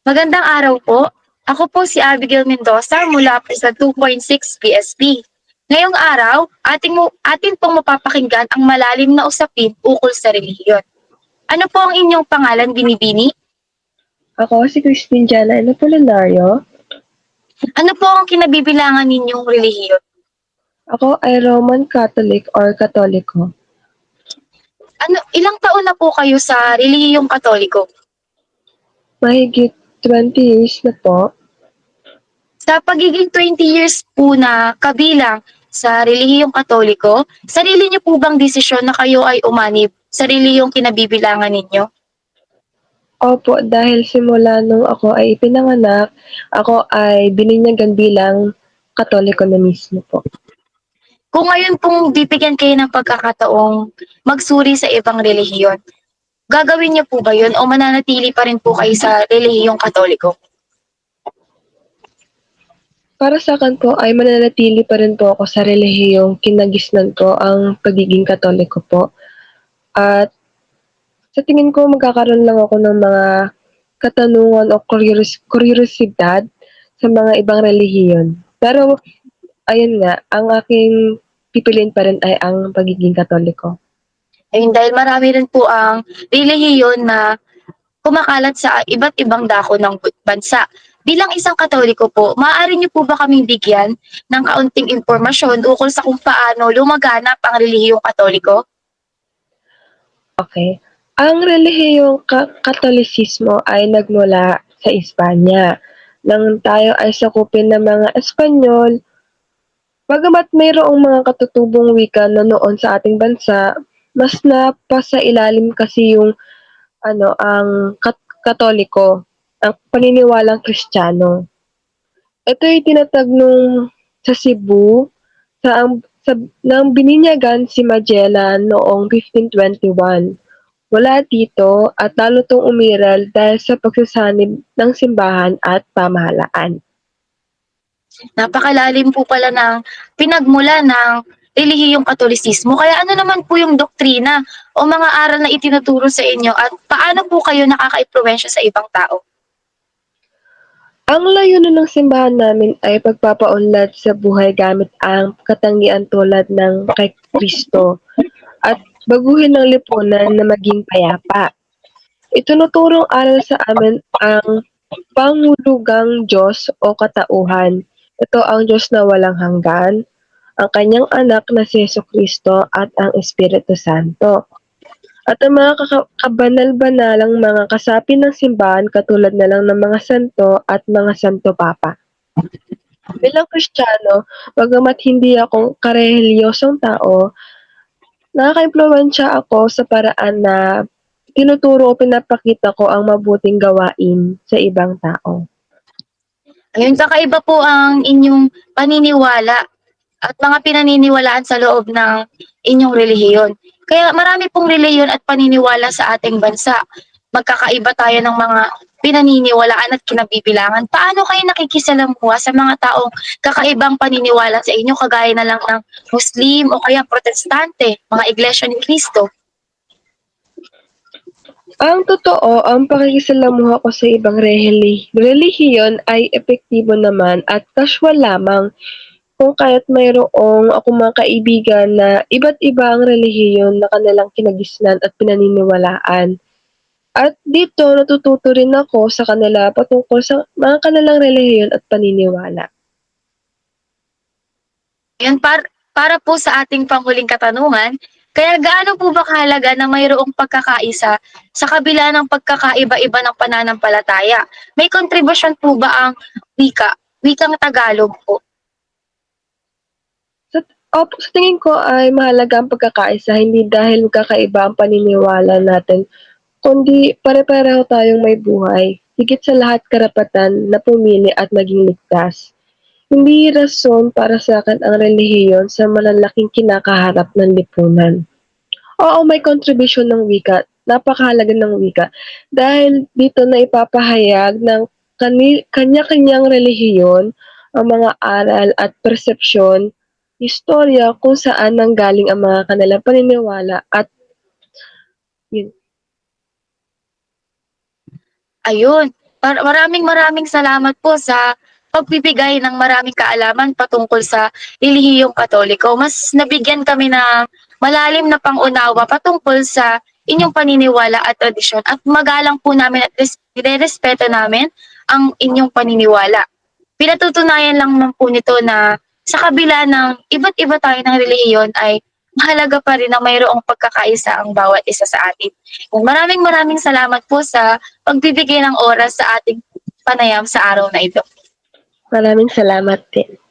Magandang araw po. Ako po si Abigail Mendoza mula po sa 2.6 PSP. Ngayong araw, atin pong mapapakinggan ang malalim na usapin ukol sa relihiyon. Ano po ang inyong pangalan, Binibini? Ako si Christine Jana Apolinario. Ano po ang kinabibilangan ninyong relihiyon? Ako ay Roman Catholic or Katoliko. Ilang taon na po kayo sa relihiyong Katoliko? Mahigit 20 years na po. Sa pagiging 20 years po na kabilang sa relihiyong Katoliko, sarili niyo po bang desisyon na kayo ay umanib sa relihiyong kinabibilangan ninyo? Opo, dahil simula nung ako ay ipinanganak, ako ay bininyagan bilang Katoliko na mismo po. Kung ngayon pong bibigyan kayo ng pagkakataong magsuri sa ibang relihiyon, gagawin niyo po ba yun o mananatili pa rin po kayo sa relihiyong Katoliko? Para sa akin po ay mananatili pa rin po ako sa relihiyong kinagisnan ko ang pagiging Katoliko po. At sa tingin ko magkakaroon lang ako ng mga katanungan o kuryosidad sa mga ibang relihiyon. Pero ayun nga, ang aking pipiliin pa rin ay ang pagiging Katoliko. Ayun, dahil marami rin po ang relihiyon na kumakalat sa iba't ibang dako ng bansa. Bilang isang Katoliko po, maaari niyo po ba kaming bigyan ng kaunting impormasyon ukol sa kung paano lumaganap ang relihiyong Katoliko? Okay. Ang relihiyong Katolisismo ay nagmula sa Espanya. Nang tayo ay sakupin ng mga Espanyol, bagamat mayroong mga katutubong wika na noon sa ating bansa, mas napasailalim kasi yung ang Katoliko, ang paniniwalang Kristiyano. Ito ay tinatag nung sa Cebu nang bininyagan si Magellan noong 1521. Mula dito at lalo 'tong umiral dahil sa pagsasanib ng simbahan at pamahalaan. Napakalalim po pala ng pinagmula ng relihiyong Katolisismo. Kaya ano naman po yung doktrina o mga aral na itinuturo sa inyo at paano po kayo nakakaimpluwensya sa ibang tao? Ang layunin ng simbahan namin ay pagpapaunlad sa buhay gamit ang katangian tulad ng kay Kristo at baguhin ang lipunan na maging payapa. Itinuturong aral sa amin ang pangulugang Diyos o katauhan. Ito ang Diyos na walang hanggan, ang kanyang anak na si Jesucristo at ang Espiritu Santo. At ang mga kabanal-banalang mga kasapi ng simbahan katulad na lang ng mga santo at mga santo papa. Bilang Kristiyano, bagamat hindi ako karehelyosong tao, nakakaimpluwensya ako sa paraan na tinuturo o pinapakita ko ang mabuting gawain sa ibang tao. Ayun, kakaiba po ang inyong paniniwala at mga pinaniniwalaan sa loob ng inyong relihiyon. Kaya marami pong relihiyon at paniniwala sa ating bansa. Magkakaiba tayo ng mga pinaniniwalaan at kinabibilangan. Paano kayo nakikisalamuha sa mga taong kakaibang paniniwala sa inyo, kagaya na lang ng Muslim o kaya Protestante, mga Iglesia ni Cristo? Ang totoo, ang pakikisalamuha ko sa ibang relihiyon ay epektibo naman at kaswal lamang kung kaya't mayroong akong mga kaibigan na iba't iba ang relihiyon na kanilang kinagisnan at pinaniniwalaan. At dito natututo rin ako sa kanila patungkol sa mga kanilang relihiyon at paniniwala. Yun, para po sa ating panghuling katanungan, kaya gaano po ba kahalaga na mayroong pagkakaisa sa kabila ng pagkakaiba-iba ng pananampalataya? May kontribusyon po ba ang wikang Tagalog po? Sa tingin ko ay mahalaga ang pagkakaisa hindi dahil magkakaiba ang paniniwala natin, kundi pare-pareho tayong may buhay, higit sa lahat karapatan na pumili at maging ligtas. Hindi rason para sa akin ang relihiyon sa malalaking kinakaharap ng lipunan. Oo, may contribution ng wika, napakahalaga ng wika, dahil dito na ipapahayag ng kanya-kanyang relihiyon ang mga aral at persepsyon, istorya kung saan nanggaling ang mga kanilang paniniwala at yun. Ayun. Maraming maraming salamat po sa pagbibigay ng maraming kaalaman patungkol sa relihiyong Katoliko. Mas nabigyan kami ng malalim na pangunawa patungkol sa inyong paniniwala at tradisyon at magalang po namin at respeto namin ang inyong paniniwala. Pinatutunayan lang naman po nito na sa kabila ng iba't iba tayo ng relihiyon ay mahalaga pa rin na mayroong pagkakaisa ang bawat isa sa atin. Maraming maraming salamat po sa pagbibigay ng oras sa ating panayam sa araw na ito. Maraming salamat din.